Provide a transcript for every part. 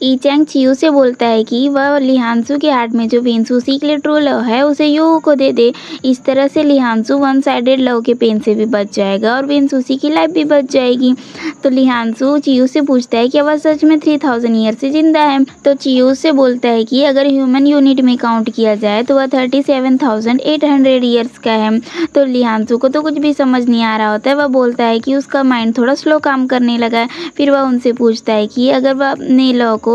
ई Chang चियू से बोलता है कि वह लिहानसू के हार्ट में जो वेनसूसी के लिए ट्रू लव है उसे यू को दे दे। इस तरह से लिहानसू वन साइडेड लव के पेन से भी बच जाएगा और वेनसूसी की लाइफ भी बच जाएगी। तो लिहानसू चियू से पूछता है कि वह सच में 3000 ईयर से जिंदा है। तो चियू से बोलता है कि अगर ह्यूमन यूनिट में काउंट किया जाए तो वह 37,800 ईयर्स का है। तो लिहानसू को तो कुछ भी समझ नहीं आ रहा होता है। वह बोलता है कि उसका माइंड थोड़ा स्लो काम करने लगा है। फिर वह उनसे पूछता है कि अगर वह अपने लव को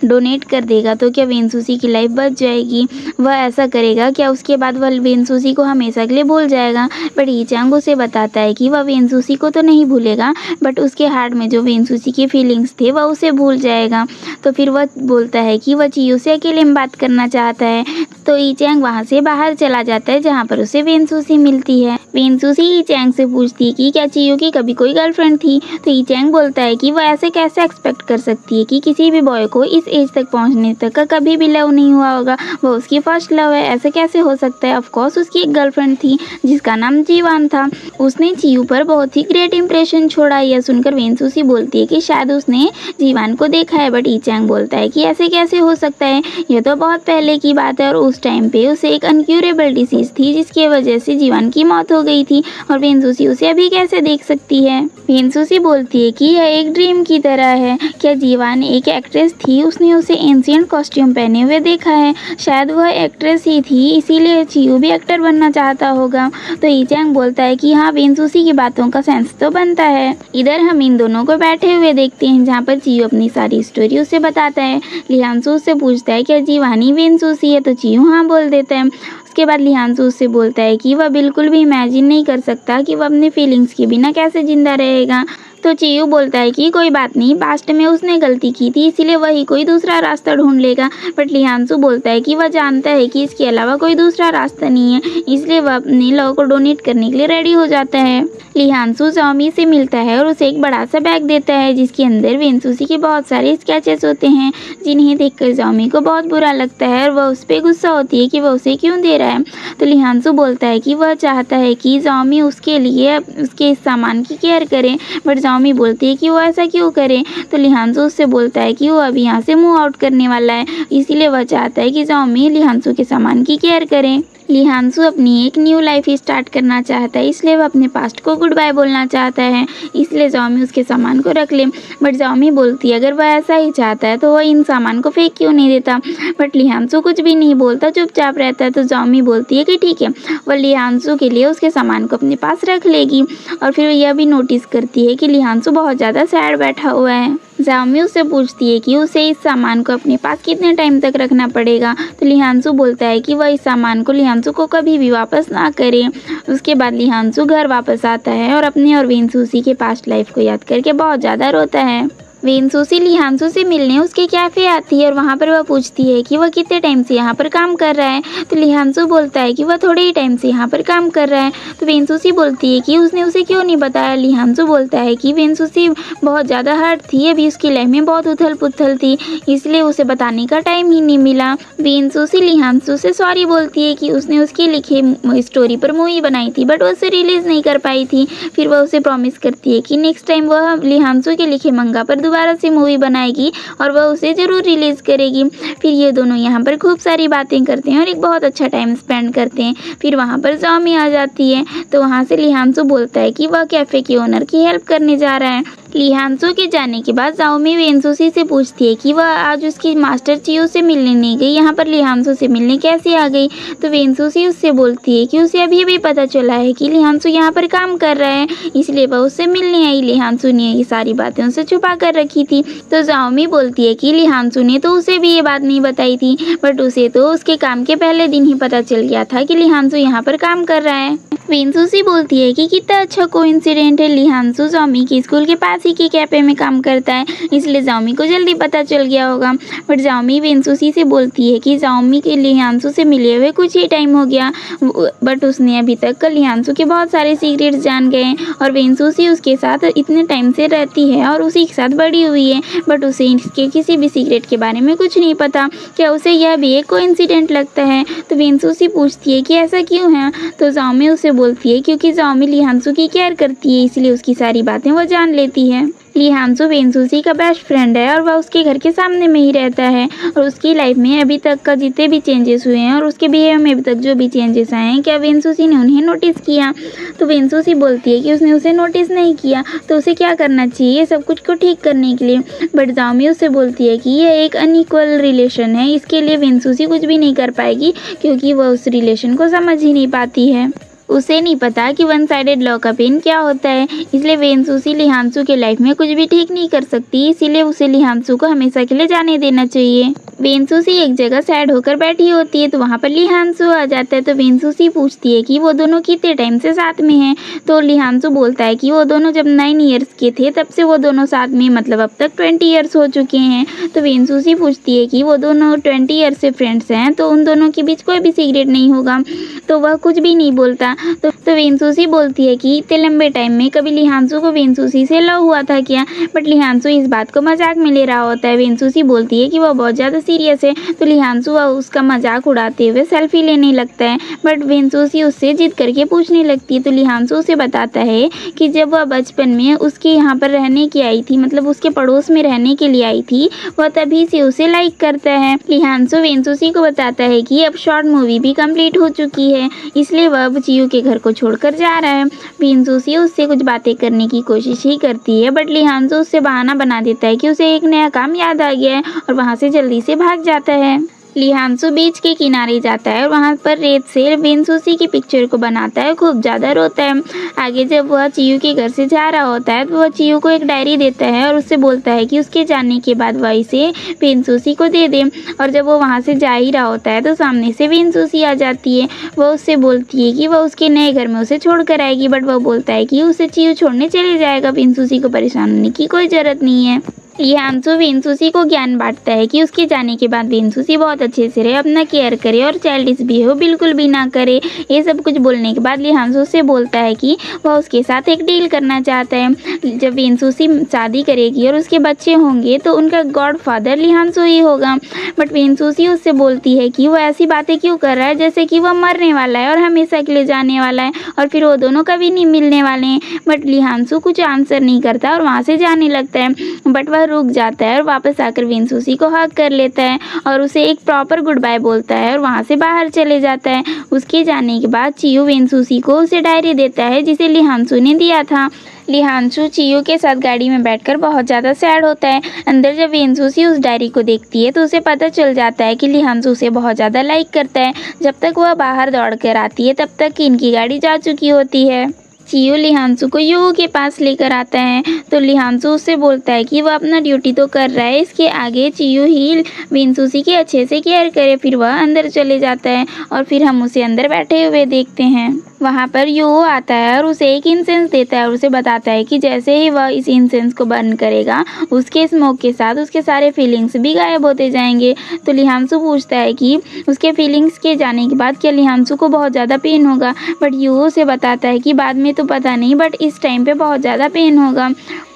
डोनेट कर देगा तो क्या वेनसूसी की लाइफ बच जाएगी। वह ऐसा करेगा क्या उसके बाद वह वेनसूसी को हमेशा के लिए भूल जाएगा। बट ई चैंग उसे बताता है कि वह वेनसूसी को तो नहीं भूलेगा बट उसके हार्ट में जो वेनसूसी की फीलिंग्स थे वह उसे भूल जाएगा। तो फिर वह बोलता है कि वह चियू से अकेले में बात करना चाहता है। तो ई चैंग वहाँ से बाहर चला जाता है जहाँ पर उसे वेनसूसी मिलती है। वेनसूसी ई चैंग से पूछती है कि क्या चियू की कभी कोई गर्लफ्रेंड थी। तो ई चैंग बोलता है कि वह ऐसे कैसे एक्सपेक्ट कर सकती है कि किसी भी बॉय को इस एज तक पहुँचने तक का कभी भी लव नहीं हुआ होगा। वह उसकी फर्स्ट लव है, ऐसे कैसे हो सकता है। ऑफकोर्स उसकी एक गर्लफ्रेंड थी जिसका नाम जीवान था। उसने चियू पर बहुत ही ग्रेट इंप्रेशन छोड़ा। यह सुनकर वेनसूसी बोलती है कि शायद उसने जीवान को देखा है। बट ई चैंग बोलता है कि ऐसे कैसे हो सकता है, यह तो बहुत पहले की बात है और उस टाइम पे उसे एक अनक्यूरेबल डिसीज थी जिसकी वजह से जीवान की मौत हो गई थी और वेनसूसी उसे अभी कैसे देख सकती है। वेनसूसी बोलती है कि यह एक ड्रीम की तरह है। क्या जीवान एक एक्ट्रेस थी, उसने उसे एंशिएंट कॉस्ट्यूम पहने हुए देखा है। शायद वह एक्ट्रेस ही थी इसीलिए चियू भी एक्टर बनना चाहता होगा। तो ई चैंग बोलता है कि हाँ, वेनसूसी की बातों का सेंस तो बनता है। इधर हम इन दोनों को बैठे हुए देखते हैं जहाँ पर चियू अपनी सारी स्टोरी उसे बताता है। लिहानसू उससे पूछता है क्या जीवान ही वेनसूसी है। तो चियू हाँ बोल देता है। उसके बाद लिहानसू उससे बोलता है कि वह बिल्कुल भी इमेजिन नहीं कर सकता कि वह अपने फीलिंग्स के बिना कैसे जिंदा रहेगा। तो चियू बोलता है कि कोई बात नहीं, पास्ट में उसने गलती की थी इसीलिए वही कोई दूसरा रास्ता ढूंढ लेगा। बट लिहानसू बोलता है कि वह जानता है कि इसके अलावा कोई दूसरा रास्ता नहीं है, इसलिए वह अपने लव को डोनेट करने के लिए रेडी हो जाता है। लिहानसू जॉमी से मिलता है और उसे एक बड़ा सा बैग देता है जिसके अंदर वेनसूसी के बहुत सारे स्केचेस होते हैं जिन्हें देखकर जॉमी को बहुत बुरा लगता है और वह उस पर गुस्सा होती है कि वह उसे क्यों दे रहा है। तो लिहानसू बोलता है कि वह चाहता है कि जॉमी उसके लिए उसके इस सामान की केयर करे। बट जॉमी बोलती है कि वो ऐसा क्यों करे। तो लिहानसू उससे बोलता है कि वो अभी यहाँ से मूव आउट करने वाला है, इसीलिए वह चाहता है कि जॉमी लिहानसू के सामान की केयर करे। लिहानसू अपनी एक न्यू लाइफ स्टार्ट करना चाहता है इसलिए वह अपने पास्ट को गुड बाय बोलना चाहता है, इसलिए जॉमी उसके सामान को रख ले। बट जॉमी बोलती है अगर वह ऐसा ही चाहता है तो वह इन सामान को फेंक क्यों नहीं देता। बट लिहानसू कुछ भी नहीं बोलता, चुपचाप रहता है। तो जॉमी बोलती है कि ठीक है, वह लिहानसू के लिए उसके सामान को अपने पास रख लेगी। और फिर यह भी नोटिस करती है कि लिहानसू बहुत ज़्यादा सैड बैठा हुआ है। जॉमी उससे पूछती है कि उसे इस सामान को अपने पास कितने टाइम तक रखना पड़ेगा। तो लिहानसू बोलता है कि वह इस सामान को लिहानसू को कभी भी वापस ना करे। उसके बाद लिहानसू घर वापस आता है और अपने और वेनसूसी के पास्ट लाइफ को याद करके बहुत ज़्यादा रोता है। वेनसूसी लिहानसू से मिलने उसके कैफ़े आती है और वहाँ पर वह पूछती है कि वह कितने टाइम से यहाँ पर काम कर रहा है। तो लिहानसू बोलता है कि वह थोड़े ही टाइम से यहाँ पर काम कर रहा है। तो वेनसूसी बोलती है कि उसने उसे क्यों नहीं बताया। लिहानसू बोलता है कि वेनसूसी बहुत ज़्यादा हर्ट थी, अभी उसकी लाइफ में बहुत उथल पुथल थी इसलिए उसे बताने का टाइम ही नहीं मिला। वेनसूसी लिहानसू से सॉरी बोलती है कि उसने उसकी लिखे स्टोरी पर मूवी बनाई थी बट वह उसे रिलीज़ नहीं कर पाई थी। फिर वह उसे प्रॉमिस करती है कि नेक्स्ट टाइम वह लिहानसू के लिखे मंगा पर दोबारा से मूवी बनाएगी और वह उसे ज़रूर रिलीज़ करेगी। फिर ये दोनों यहाँ पर खूब सारी बातें करते हैं और एक बहुत अच्छा टाइम स्पेंड करते हैं। फिर वहाँ पर जॉमी आ जाती है तो वहाँ से लिहानसू बोलता है कि वह कैफ़े के ओनर की हेल्प करने जा रहा है। लिहानसू के जाने के बाद जॉमी वेनसूसी से पूछती है कि वह आज उसकी मास्टर चियू से मिलने नहीं गई, यहाँ पर लिहानसू से मिलने कैसे आ गई। तो वेनसूसी उससे बोलती है कि उसे अभी भी पता चला है कि लिहानसू यहाँ पर काम कर रहा है इसलिए वह उससे मिलने आई। लिहानसू ने ये सारी बातें उसे छुपा कर रखी थी। तो जॉमी बोलती है कि लिहानसू ने तो उसे भी ये बात नहीं बताई थी बट उसे तो उसके काम के पहले दिन ही पता चल गया था कि लिहानसू यहाँ पर काम कर रहा है। वेनसूसी बोलती है कि कितना अच्छा कोइंसिडेंट है, लिहानसू जॉमी के स्कूल के पास ही के कैफे में काम करता है इसलिए जॉमी को जल्दी पता चल गया होगा। बट जॉमी वेनसूसी से बोलती है कि जॉमी के लिहानसू से मिले हुए कुछ ही टाइम हो गया बट उसने अभी तक लिहानसू के बहुत सारे सीक्रेट्स जान गए और वेनसूसी उसके साथ इतने टाइम से रहती है और उसी के साथ बड़ी हुई है बट उसे इसके किसी भी सीक्रेट के बारे में कुछ नहीं पता। क्या उसे यह भी एक कोइंसिडेंट लगता है। तो वेनसूसी पूछती है कि ऐसा क्यों है। तो जॉमी उसे बोलती है क्योंकि जॉमी लिहानसू की केयर करती है इसलिए उसकी सारी बातें वो जान लेती है। लिहांशु वेंसुसी का बेस्ट फ्रेंड है और वह उसके घर के सामने में ही रहता है और उसकी लाइफ में अभी तक का जितने भी चेंजेस हुए हैं और उसके बिहेवियर में अभी तक जो भी चेंजेस आए हैं, क्या वेंसुसी ने उन्हें नोटिस किया? तो वेंसुसी बोलती है कि उसने उसे नोटिस नहीं किया। तो उसे क्या करना चाहिए सब कुछ को ठीक करने के लिए? बट जाओमी उससे बोलती है कि यह एक अनइक्वल रिलेशन है, इसके लिए वेंसुसी कुछ भी नहीं कर पाएगी क्योंकि वह उस रिलेशन को समझ ही नहीं पाती है। उसे नहीं पता कि वन साइडेड लव का पेन क्या होता है, इसलिए वेंसुसी लिहांशु के लाइफ में कुछ भी ठीक नहीं कर सकती, इसीलिए उसे लिहांशु को हमेशा के लिए जाने देना चाहिए। वेंसुसी एक जगह सैड होकर बैठी होती है तो वहाँ पर लिहांशु आ जाता है। तो वेंसुसी पूछती है कि वो दोनों कितने टाइम से साथ में हैं। तो लिहांशु बोलता है कि वो दोनों जब 9 ईयर्स के थे तब से वो दोनों साथ में, मतलब अब तक 20 ईयर्स हो चुके हैं। तो वेंसुसी पूछती है कि वो दोनों 20 ईयर्स से फ्रेंड्स हैं तो उन दोनों के बीच कोई भी सीक्रेट नहीं होगा? तो वह कुछ भी नहीं बोलता। तो वेंसुसी बोलती है कि इतने लंबे टाइम में कभी लिहांशु को वेंसुसी से लव हुआ था क्या? बट लिहांशु इस बात को मजाक में ले रहा होता है। वेंसुसी बोलती है कि वह बहुत ज़्यादा सीरियस है। तो लिहांशु उसका मजाक उड़ाते हुए सेल्फी लेने लगता है। बट वेंसुसी उससे जिद करके पूछने लगती है। तो लिहांशु उसे बताता है कि जब वह बचपन में उसके यहाँ पर रहने की आई थी, मतलब उसके पड़ोस में रहने के लिए आई थी, वह तभी से उसे लाइक करता है। लिहांशु वेंसुसी को बताता है कि अब शॉर्ट मूवी भी कंप्लीट हो चुकी है, इसलिए वह अब चियू के घर को छोड़कर जा रहा है। वेंसुसी उससे कुछ बातें करने की कोशिश ही करती है बट लिहांशु उससे बहाना बना देता है कि उसे एक नया काम याद आ गया है और वहाँ से जल्दी से भाग जाता है। लिहांशु बीच के किनारे जाता है और वहाँ पर रेत से वेंसुसी की पिक्चर को बनाता है, खूब ज़्यादा रोता है। आगे जब वह चियू के घर से जा रहा होता है तो वह चियू को एक डायरी देता है और उससे बोलता है कि उसके जाने के बाद वह इसे वेंसुसी को दे दे। और जब वो वहाँ से जा ही रहा होता है तो सामने से वेंसुसी आ जाती है। वह उससे बोलती है कि वह उसके नए घर में उसे छोड़ कर आएगी, बट वह बोलता है कि उसे चियू छोड़ने चले जाएगा, वेंसुसी को परेशान होने की कोई ज़रूरत नहीं है। लिहांशु वेंसुसी को ज्ञान बांटता है कि उसके जाने के बाद वेंसुसी बहुत अच्छे से रहे, अपना केयर करे और चाइल्डिश बिहेव बिल्कुल भी ना करे। ये सब कुछ बोलने के बाद लिहांशु से बोलता है कि वह उसके साथ एक डील करना चाहता है। जब वेंसुसी शादी करेगी और उसके बच्चे होंगे तो उनका गॉड फादर लिहांशु ही होगा। बट वेंसुसी उससे बोलती है कि वह ऐसी बातें क्यों कर रहा है जैसे कि वह मरने वाला है और हमेशा के लिए जाने वाला है और फिर वो दोनों कभी नहीं मिलने वाले हैं। बट लिहांशु कुछ आंसर नहीं करता और वहाँ से जाने लगता है। बट वह रुक जाता है और वापस आकर वेंसुसी को हग कर लेता है और उसे एक प्रॉपर गुड बाय बोलता है और वहाँ से बाहर चले जाता है। उसके जाने के बाद चियू वेंसुसी को उसे डायरी देता है जिसे लिहांशु ने दिया था। लिहांशु चियू के साथ गाड़ी में बैठकर बहुत ज़्यादा सैड होता है। अंदर जब वेंसुसी उस डायरी को देखती है तो उसे पता चल जाता है कि लिहांशु उसे बहुत ज़्यादा लाइक करता है। जब तक वह बाहर दौड़ कर आती है तब तक इनकी गाड़ी जा चुकी होती है। चियू लिहांशु को यू के पास लेकर आता है तो लिहांशु उससे बोलता है कि वह अपना ड्यूटी तो कर रहा है, इसके आगे चियू ही वेंसुसी की अच्छे से केयर करे। फिर वह अंदर चले जाता है और फिर हम उसे अंदर बैठे हुए देखते हैं। वहाँ पर यू आता है और उसे एक इंसेंस देता है और उसे बताता है कि जैसे ही वह इस इंसेंस को बर्न करेगा उसके स्मोक के साथ उसके सारे फीलिंग्स भी गायब होते जाएंगे। तो लिहांशु पूछता है कि उसके फीलिंग्स के जाने के बाद क्या लिहांशु को बहुत ज़्यादा पेन होगा, बट यू उसे बताता है कि बाद में तो पता नहीं बट इस टाइम पे बहुत ज़्यादा पेन होगा।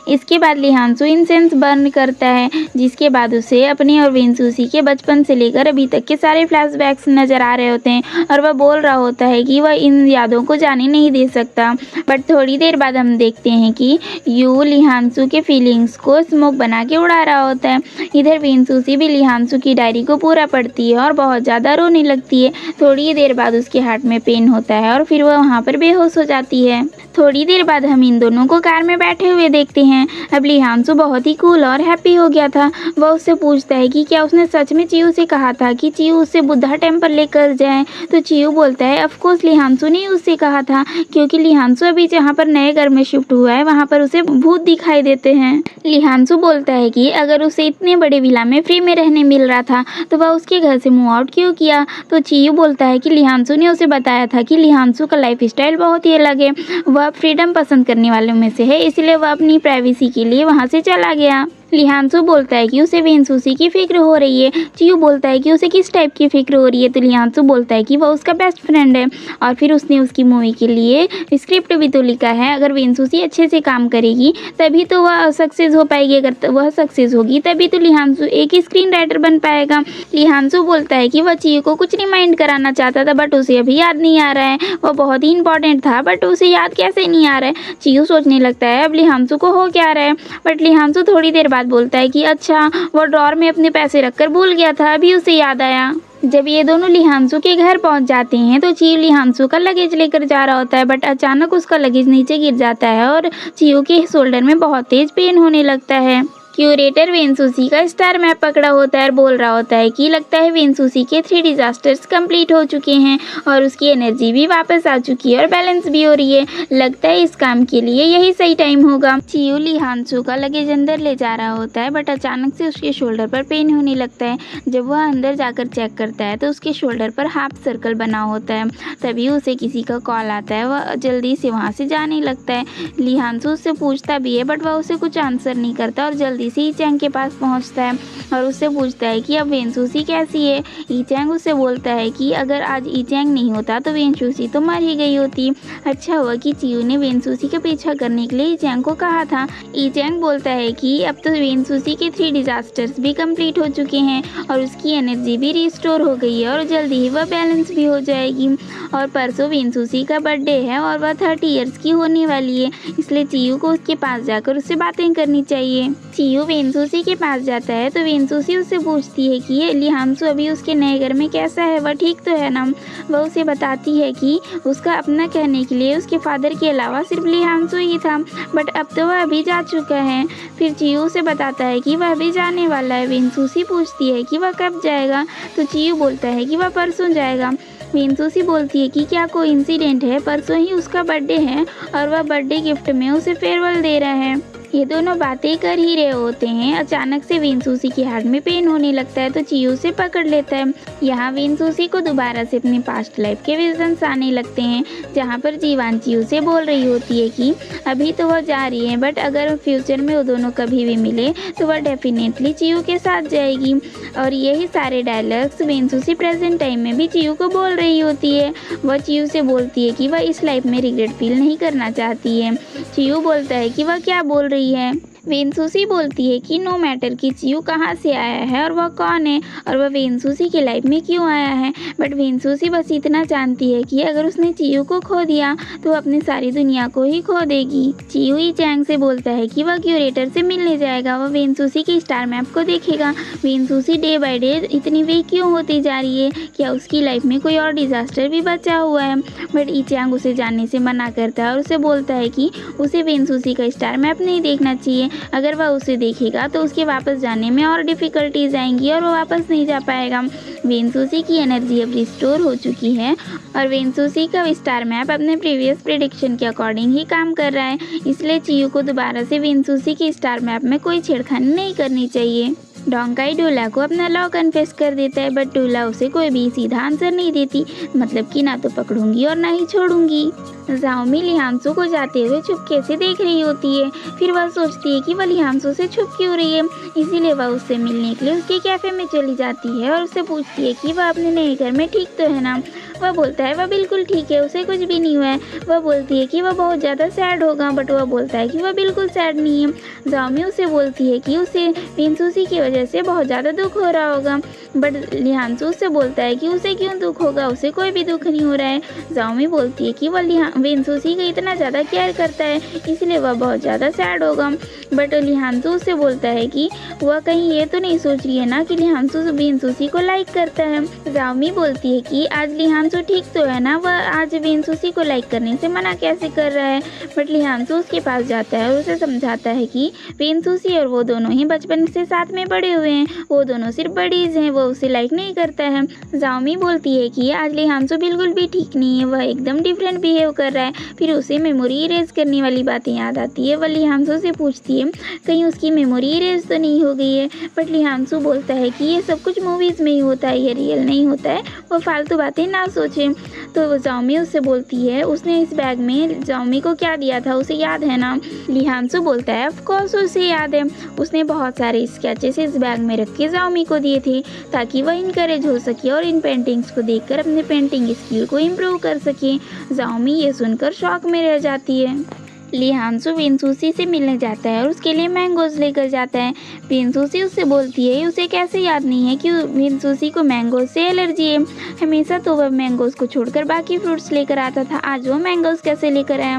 इसके बाद लिहांशु इंसेंस बर्न करता है जिसके बाद उसे अपने और वेंसुसी के बचपन से लेकर अभी तक के सारे फ्लैशबैक्स नज़र आ रहे होते हैं और वह बोल रहा होता है कि वह इन यादों को जाने नहीं दे सकता। बट थोड़ी देर बाद हम देखते हैं कि यू लिहांशु के फीलिंग्स को स्मोक बना के उड़ा रहा होता है। इधर वेंसुसी भी लिहांशु की डायरी को पूरा पढ़ती है और बहुत ज़्यादा रोने लगती है। थोड़ी देर बाद उसके हार्ट में पेन होता है और फिर वह वहाँ पर बेहोश हो जाती है। थोड़ी देर बाद हम इन दोनों को कार में बैठे हुए देखते हैं। अब लिहांशु बहुत ही कूल और हैप्पी हो गया था। वह उससे पूछता है कि क्या उसने सच में चियू से कहा था कि चियू उससे बुद्धा टेम्पल लेकर जाए। तो चियू बोलता है ऑफ कोर्स लिहांशु ने उससे कहा था क्योंकि लिहांशु अभी जहाँ पर नए घर में शिफ्ट हुआ है वहाँ पर उसे भूत दिखाई देते हैं। लिहांशु बोलता है कि अगर उसे इतने बड़े विला में फ्री में रहने मिल रहा था तो वह उसके घर से मूव आउट क्यों किया। तो चियू बोलता है कि लिहांशु ने उसे बताया था कि लिहांशु का लाइफ स्टाइल बहुत ही अलग है, वह फ्रीडम पसंद करने वालों में से है, इसलिए वह अपनी प्राइवेसी के लिए वहाँ से चला गया। लिहांशु बोलता है कि उसे वेंसुसी की फिक्र हो रही है। चियू बोलता है कि उसे किस टाइप की फिक्र हो रही है, तो लिहांशु बोलता है कि वह उसका बेस्ट फ्रेंड है और फिर उसने उसकी मूवी के लिए स्क्रिप्ट भी तो लिखा है। अगर वेंसुसी अच्छे से काम करेगी तभी तो वह सक्सेस हो पाएगी, अगर वह सक्सेस होगी तभी तो लिहांशु एक स्क्रीन राइटर बन पाएगा। लिहांशु बोलता है कि वह चियू को कुछ रिमाइंड कराना चाहता था बट उसे अभी याद नहीं आ रहा है, वह बहुत ही इंपॉर्टेंट था बट उसे याद कैसे नहीं आ रहा है। चियू सोचने लगता है अब लिहांशु को हो क्या रहा है, बट लिहांशु थोड़ी देर बाद बोलता है कि अच्छा वो ड्रॉर में अपने पैसे रखकर भूल गया था, अभी उसे याद आया। जब ये दोनों लिहांशु के घर पहुंच जाते हैं तो चियू लिहांशु का लगेज लेकर जा रहा होता है बट अचानक उसका लगेज नीचे गिर जाता है और चियू के शोल्डर में बहुत तेज पेन होने लगता है। क्यूरेटर वेंसुसी का स्टार मैप पकड़ा होता है और बोल रहा होता है कि लगता है वेंसुसी के 3 डिजास्टर्स कंप्लीट हो चुके हैं और उसकी एनर्जी भी वापस आ चुकी है और बैलेंस भी हो रही है। लगता है इस काम के लिए यही सही टाइम होगा। चियू लिहांशु का लगेज अंदर ले जा रहा होता है बट अचानक से उसके शोल्डर पर पेन होने लगता है। जब वह अंदर जाकर चेक करता है तो उसके शोल्डर पर हाफ सर्कल बना होता है। तभी उसे किसी का कॉल आता है, वह जल्दी से वहाँ से जाने लगता है। लिहांशु उससे पूछता भी है बट वह उसे कुछ आंसर नहीं करता और जल्दी से ईचैंग के पास पहुंचता है और उससे पूछता है कि अब वेंसुसी कैसी है। ईचैंग उससे बोलता है कि अगर आज ईचैंग नहीं होता तो वेंसुसी तो मर ही गई होती। अच्छा हुआ कि चियू ने वेंसुसी का पीछा करने के लिए ईचैंग को कहा था। ईचैंग बोलता है कि अब तो वेंसुसी के 3 डिजास्टर्स भी कंप्लीट हो चुके हैं और उसकी एनर्जी भी रिस्टोर हो गई है और जल्दी ही वह बैलेंस भी हो जाएगी। और परसों वेंसुसी का बर्थडे है और वह 30 ईयर्स की होने वाली है, इसलिए चियू को उसके पास जाकर उससे बातें करनी चाहिए। चियू वेंसुसी के पास जाता है तो वेंसुसी उससे पूछती है कि ये लिहांशु अभी उसके नए घर में कैसा है, वह ठीक तो है ना। वह उसे बताती है कि उसका अपना कहने के लिए उसके फादर के अलावा सिर्फ लिहांशु ही था बट अब तो वह अभी जा चुका है। फिर चियू उसे बताता है कि वह अभी जाने वाला है। वेंसुसी पूछती है कि वह कब जाएगा, तो चियू बोलता है कि वह परसों जाएगा। वेंसुसी बोलती है कि क्या कोई इंसिडेंट है, परसों ही उसका बर्थडे है और वह बर्थडे गिफ्ट में उसे फेयरवेल दे रहा है। ये दोनों बातें कर ही रहे होते हैं, अचानक से वेंसुसी के हार्ट में पेन होने लगता है तो चियू उसे पकड़ लेता है। यहाँ वेंसुसी को दोबारा से अपनी पास्ट लाइफ के विजन्स आने लगते हैं, जहाँ पर जीवान चियू से बोल रही होती है कि अभी तो वह जा रही है बट अगर फ्यूचर में वो दोनों कभी भी मिले तो वह डेफिनेटली चियू के साथ जाएगी। और यही सारे डायलॉग्स वेंसुसी प्रेजेंट टाइम में भी चियू को बोल रही होती है। वह चियू से बोलती है कि वह इस लाइफ में रिग्रेट फील नहीं करना चाहती है। चियू बोलता है कि वह क्या बोल रही है। वेंसुसी बोलती है कि नो मैटर कि चियू कहाँ से आया है और वह कौन है और वह वेंसुसी की लाइफ में क्यों आया है, बट वेंसुसी बस इतना जानती है कि अगर उसने चियू को खो दिया तो वह अपनी सारी दुनिया को ही खो देगी। चियू ईचैंग से बोलता है कि वह क्यूरेटर से मिलने जाएगा, वह वेंसुसी की स्टार मैप को देखेगा। वेंसुसी डे बाय डे इतनी वीक क्यों होती जा रही है, क्या उसकी लाइफ में कोई और डिजास्टर भी बचा हुआ है, बट ईचैंग उसे जाने से मना करता है और उसे बोलता है कि उसे वेंसुसी का स्टार मैप नहीं देखना चाहिए, अगर वह उसे देखेगा तो उसके वापस जाने में और डिफ़िकल्टीज आएंगी और वो वापस नहीं जा पाएगा। वेंसुसी की एनर्जी अब रिस्टोर हो चुकी है और वेंसुसी का स्टार मैप अपने प्रीवियस प्रेडिक्शन के अकॉर्डिंग ही काम कर रहा है, इसलिए चियू को दोबारा से वेंसुसी की स्टार मैप में कोई छेड़खानी नहीं करनी चाहिए। डोंकाई डोला को अपना लव कन्फेस कर देता है बट डोला उसे कोई भी सीधा आंसर नहीं देती, मतलब कि ना तो पकड़ूंगी और ना ही छोड़ूंगी। जाओमी लिहांशु को जाते हुए चुपके से देख रही होती है, फिर वह सोचती है कि वह लिहांशु से छुप क्यों रही है, इसीलिए वह उससे मिलने के लिए उसके कैफे में चली जाती है और उससे पूछती है कि वह अपने नए घर में ठीक तो है ना। वह बोलता है वह बिल्कुल ठीक है, उसे कुछ भी नहीं हुआ है। वह बोलती है कि वह बहुत ज़्यादा सैड होगा बट वह बोलता है कि वह बिल्कुल सैड नहीं है। जाओमी उसे बोलती है कि उसे वेंसुसी की वजह से बहुत ज़्यादा दुख हो रहा होगा, बट लिहांशु उससे बोलता है कि उसे क्यों दुख होगा, उसे कोई भी दुख नहीं हो रहा है। जाओमी बोलती है कि वह वेंसुसी का इतना ज़्यादा केयर करता है इसलिए वह बहुत ज़्यादा सैड होगा, बट लिहांशु उससे बोलता है कि वह कहीं ये तो नहीं सोच रही है ना कि लिहांशु वेंसुसी को लाइक करता है। जाओमी बोलती है कि आज लिहांशु ठीक तो है ना, वह आज वेंसुसी को लाइक करने से मना कैसे कर रहा है, बट लिहांशु उसके पास जाता है और उसे समझाता है कि वेंसुसी और वो दोनों ही बचपन से साथ में बड़े हुए हैं, वो दोनों सिर्फ बडीज हैं, वो उसे लाइक नहीं करता है। जाओमी बोलती है कि आज लिहांसू बिल्कुल भी ठीक नहीं है, वह एकदम डिफरेंट बिहेव कर रहा है। फिर उसे मेमोरी इरेज करने वाली बातें याद आती है। वह लिहांसू से पूछती है कहीं उसकी मेमोरी इरेज तो नहीं हो गई है, बट लिहांसू बोलता है कि ये सब कुछ मूवीज़ में ही होता है, ये रियल नहीं होता है, वो फालतू बातें ना सोचें। तो जाओमी उससे बोलती है उसने इस बैग में जाओमी को क्या दिया था, उसे याद है ना। लिहांसू बोलता है ऑफ कोर्स उसे याद है, उसने बहुत सारे स्केचेस इस बैग में रख के जाओमी को दिए थे ताकि वह इनकरेज हो सके और इन पेंटिंग्स को देखकर अपने पेंटिंग स्किल को इम्प्रूव कर सके। जाओमी ये सुनकर शॉक में रह जाती है। लिहांसू वेनसूसी से मिलने जाता है और उसके लिए मैंगोज लेकर जाता है। वेनसूसी उससे बोलती है उसे कैसे याद नहीं है कि वेनसूसी को मैंगोज से एलर्जी है, हमेशा तो वह मैंगोज को छोड़कर बाकी फ्रूट्स लेकर आता था, आज वो मैंगोज कैसे लेकर आया।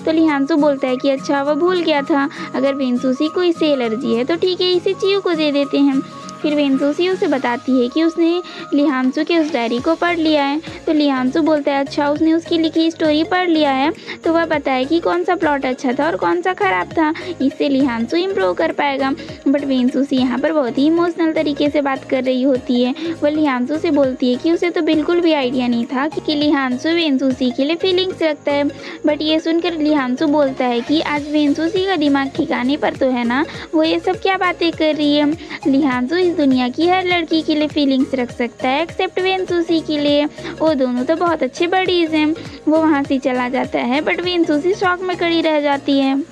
तो लिहांसू बोलता है कि अच्छा वह भूल गया था, अगर वेनसूसी को इससे एलर्जी है तो ठीक है, इसे चियो को दे देते हैं। फिर वेनसूसी उसे बताती है कि उसने लिहांसू के उस डायरी को पढ़ लिया है। तो लिहांसू बोलता है अच्छा उसने उसकी लिखी स्टोरी पढ़ लिया है, तो वह बताए कि कौन सा प्लॉट अच्छा था और कौन सा खराब था, इससे लिहांसू इम्प्रूव कर पाएगा। बट वेनसूसी यहाँ पर बहुत ही इमोशनल तरीके से बात कर रही होती है। वह लिहांसू से बोलती है कि उसे तो बिल्कुल भी आइडिया नहीं था कि लिहांसू वेनसूसी के लिए फीलिंग्स रखता है। बट ये सुनकर लिहांसू बोलता है कि आज वेनसूसी का दिमाग ठिकाने पर तो है ना, वो ये सब क्या बातें कर रही है। लिहांसू इस दुनिया की हर लड़की के लिए फीलिंग्स रख सकता है एक्सेप्ट वेनसूसी के लिए, वो दोनों तो बहुत अच्छे बडीज हैं। वो वहाँ से चला जाता है बट वेनसूसी शॉक में खड़ी रह जाती है।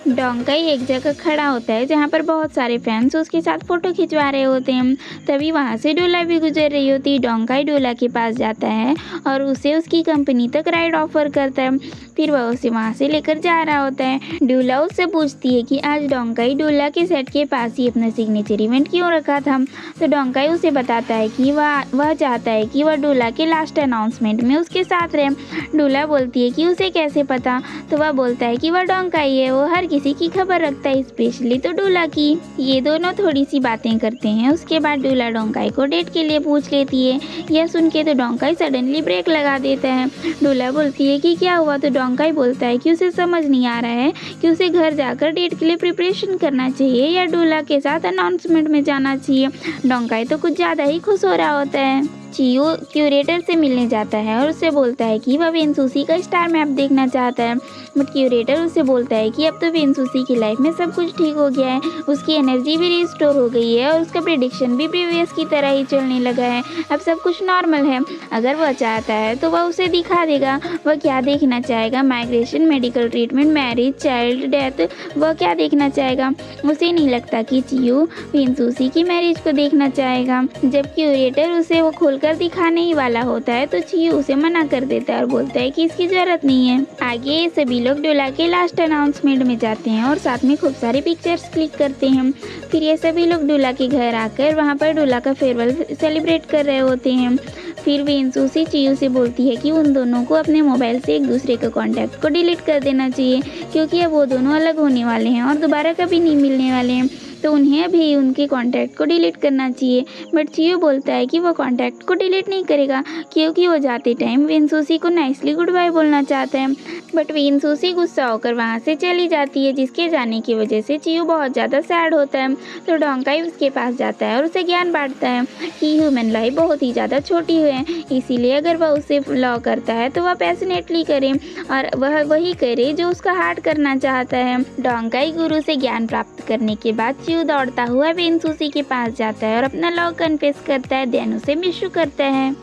डोंकाई एक जगह खड़ा होता है जहाँ पर बहुत सारे फैंस उसके साथ फ़ोटो खिंचवा रहे होते हैं। तभी वहाँ से डोला भी गुजर रही होती है। डोंकाई डोला के पास जाता है और उसे उसकी कंपनी तक राइड ऑफर करता है। फिर वह उसे वहाँ से लेकर जा रहा होता है। डोला उससे पूछती है कि आज डोंकाई डोला के सेट के पास ही अपना सिग्नेचर इवेंट क्यों रखा था। तो डोंकाई उसे बताता है कि वह चाहता है कि वह डोला के लास्ट अनाउंसमेंट में उसके साथ रहे। डोला बोलती है कि उसे कैसे पता। तो वह बोलता है कि वह डोंकाई है, वो हर किसी की खबर रखता है, स्पेशली तो डोला की। ये दोनों थोड़ी सी बातें करते हैं। उसके बाद डोला डोंकाई को डेट के लिए पूछ लेती है। यह सुन के तो डोंकाई सडनली ब्रेक लगा देता है। डोला बोलती है कि क्या हुआ। तो डोंकाई बोलता है कि उसे समझ नहीं आ रहा है कि उसे घर जाकर डेट के लिए प्रिपरेशन करना चाहिए या डोला के साथ अनाउंसमेंट में जाना चाहिए। डोंकाई तो कुछ ज़्यादा ही खुश हो रहा होता है। चियो क्यूरेटर से मिलने जाता है और उससे बोलता है कि वह वेनसूसी का स्टार मैप देखना चाहता है। बट क्यूरेटर उससे बोलता है कि अब तो वेनसूसी की लाइफ में सब कुछ ठीक हो गया है, उसकी एनर्जी भी रिस्टोर हो गई है और उसका प्रेडिक्शन भी प्रीवियस की तरह ही चलने लगा है, अब सब कुछ नॉर्मल है। अगर वह चाहता है तो वह उसे दिखा देगा। वह क्या देखना चाहेगा, migration, medical treatment, marriage, child death, वह क्या देखना चाहेगा। उसे नहीं लगता कि चियो वेनसूसी की मैरिज को देखना चाहेगा। जब क्यूरेटर उसे वो खोल कर दिखाने ही वाला होता है तो चियो उसे मना कर देता है और बोलता है कि इसकी जरूरत नहीं है। आगे सभी लोग डोला के लास्ट अनाउंसमेंट में जाते हैं और साथ में खूब सारे पिक्चर्स क्लिक करते हैं। फिर ये सभी लोग डोला के घर आकर वहाँ पर डोला का फेयरवेल सेलिब्रेट कर रहे होते हैं। फिर वेनसूसी चियो से बोलती है कि उन दोनों को अपने मोबाइल से एक दूसरे के कॉन्टैक्ट को डिलीट कर देना चाहिए, क्योंकि अब वो दोनों अलग होने वाले हैं और दोबारा कभी नहीं मिलने वाले हैं, तो उन्हें अभी उनके कॉन्टैक्ट को डिलीट करना चाहिए। बट चियो बोलता है कि वो कॉन्टैक्ट को डिलीट नहीं करेगा, क्योंकि वो जाते टाइम वेनसूसी को नाइसली गुड बाय बोलना चाहता है। बट वेनसूसी गुस्सा होकर वहाँ से चली जाती है, जिसके जाने की वजह से चियो बहुत ज़्यादा सैड होता है। तो डोंकाई उसके पास जाता है और उसे ज्ञान बांटता है कि ह्यूमन लाइफ बहुत ही ज़्यादा छोटी है, इसीलिए अगर वह उसे लव करता है तो वह पैशनेटली करे और वह वही करे जो उसका हार्ट करना चाहता है। डोंकाई गुरु से ज्ञान प्राप्त करने के बाद चियो दौड़ता हुआ वेनसूसी के पास जाता है और अपना लव कन्फेस करता है, देन उसे मिस करता है।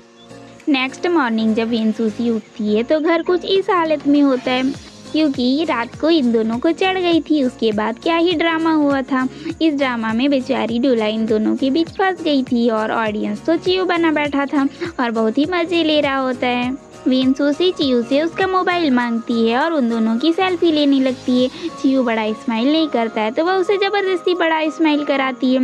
नेक्स्ट मॉर्निंग जब वेनसूसी उठती है तो घर कुछ इस हालत में होता है, क्योंकि रात को इन दोनों को चढ़ गई थी। उसके बाद क्या ही ड्रामा हुआ था। इस ड्रामा में बेचारी डोला इन दोनों के बीच फंस गई थी और ऑडियंस तो चियो बना बैठा था और बहुत ही मज़े ले रहा होता है। वेनसूसी चियो से उसका मोबाइल मांगती है और उन दोनों की सेल्फी लेने लगती है। चियो बड़ा स्माइल नहीं करता है तो वह उसे ज़बरदस्ती बड़ा स्माइल कराती है।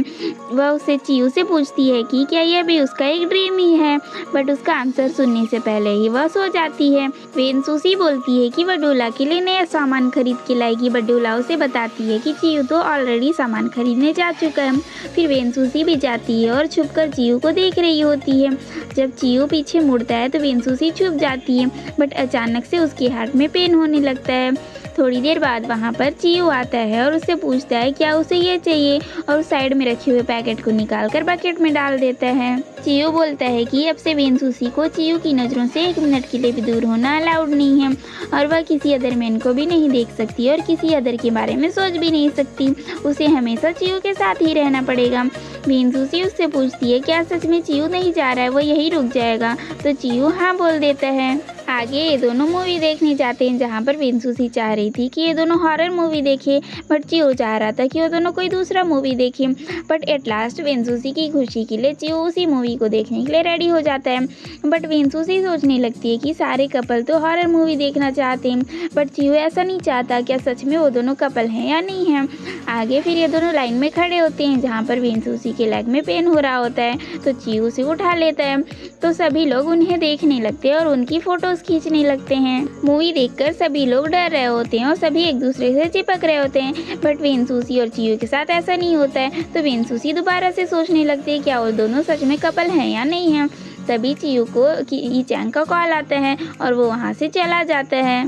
वह उसे चियो से पूछती है कि क्या यह भी उसका एक ड्रीम ही है, बट उसका आंसर सुनने से पहले ही वह सो जाती है। वेनसूसी बोलती है कि वह डोला के लिए नया सामान खरीद के लाएगी, बट डोला उसे बताती है कि चियो तो ऑलरेडी सामान खरीदने जा चुका है। फिर वेनसूसी भी जाती है और छुपकर चियो को देख रही होती है। जब चियो पीछे मुड़ता है तो वेनसूसी छुप जाती है, बट अचानक से उसके हार्ट में पेन होने लगता है। थोड़ी देर बाद वहाँ पर चियू आता है और उससे पूछता है क्या उसे ये चाहिए, और साइड में रखे हुए पैकेट को निकाल कर बकेट में डाल देता है। चियू बोलता है कि अब से वेनसूसी को चियू की नज़रों से 1 मिनट के लिए भी दूर होना अलाउड नहीं है और वह किसी अदर मैन को भी नहीं देख सकती और किसी अदर के बारे में सोच भी नहीं सकती। उसे हमेशा चियू के साथ ही रहना पड़ेगा। वेनसूसी उससे पूछती है क्या सच में चियू नहीं जा रहा है, वो यही रुक जाएगा, तो चियू हाँ बोल देता है। आगे ये दोनों मूवी देखने जाते हैं जहाँ पर वेनसूसी चाह रही थी कि ये दोनों हॉरर मूवी देखे, बट चियू चाह रहा था कि वो दोनों कोई दूसरा मूवी देखे। बट एट लास्ट वेनसूसी की खुशी के लिए चियू उसी मूवी को देखने के लिए रेडी हो जाता है। बट वेनसूसी सोचने लगती है कि सारे कपल तो हॉरर मूवी देखना चाहते हैं, बट चियू ऐसा नहीं चाहता, क्या सच में वो दोनों कपल हैं या नहीं है। आगे फिर ये दोनों लाइन में खड़े होते हैं जहाँ पर वेनसूसी के लेग में पेन हो रहा होता है, तो चियू उसे उठा लेता है। तो सभी लोग उन्हें देखने लगते हैं और उनकी फोटोज खींचने लगते हैं। मूवी देखकर सभी लोग डर रहे होते हैं और सभी एक दूसरे से चिपक रहे होते हैं, बट वेनसूसी और चियू के साथ ऐसा नहीं होता है। तो वेनसूसी दोबारा से सोचने लगती है क्या वो दोनों सच में कपल हैं या नहीं है। तभी चियू को ई चैंग का कॉल आता है और वो वहाँ से चला जाता है।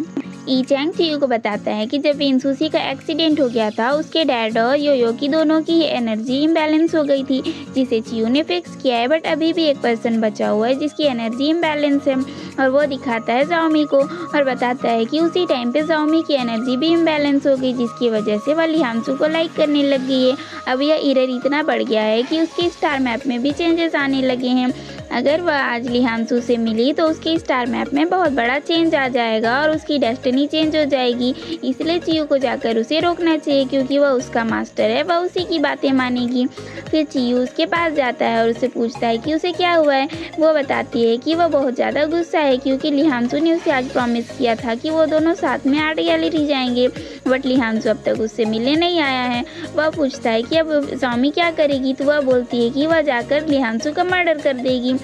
ई चैंग चियू को बताता है कि जब वेनसूसी का एक्सीडेंट हो गया था उसके डैड और योयो की दोनों की एनर्जी इम्बैलेंस हो गई थी, जिसे चियू ने फिक्स किया है। बट अभी भी एक पर्सन बचा हुआ है जिसकी एनर्जी इम्बैलेंस है और वो दिखाता है जाओमी को और बताता है कि उसी टाइम पे जाओमी की एनर्जी भी इम्बैलेंस हो गई, जिसकी वजह से वह लिहांसू को लाइक करने लग गई है। अब यह एरर इतना बढ़ गया है कि उसके स्टार मैप में भी चेंजेस आने लगे हैं। अगर वह आज लिहांसू से मिली तो उसके स्टार मैप में बहुत बड़ा चेंज आ जाएगा और उसकी डेस्टिनी चेंज हो जाएगी। इसलिए चियू को जाकर उसे रोकना चाहिए क्योंकि वह उसका मास्टर है, वह उसी की बातें मानेगी। फिर चियू उसके पास जाता है और उससे पूछता है कि उसे क्या हुआ है। वो बताती है कि वह बहुत ज़्यादा गुस्सा है क्योंकि लिहांसू ने उसे आज प्रॉमिस किया था कि वो दोनों साथ में आर्ट गैलरी जाएंगे, बट लिहांसू अब तक उससे मिलने नहीं आया है। वह पूछता है कि अब जाओमी क्या करेगी, तो वह बोलती है कि वह जाकर लिहांसू का मर्डर कर देगी।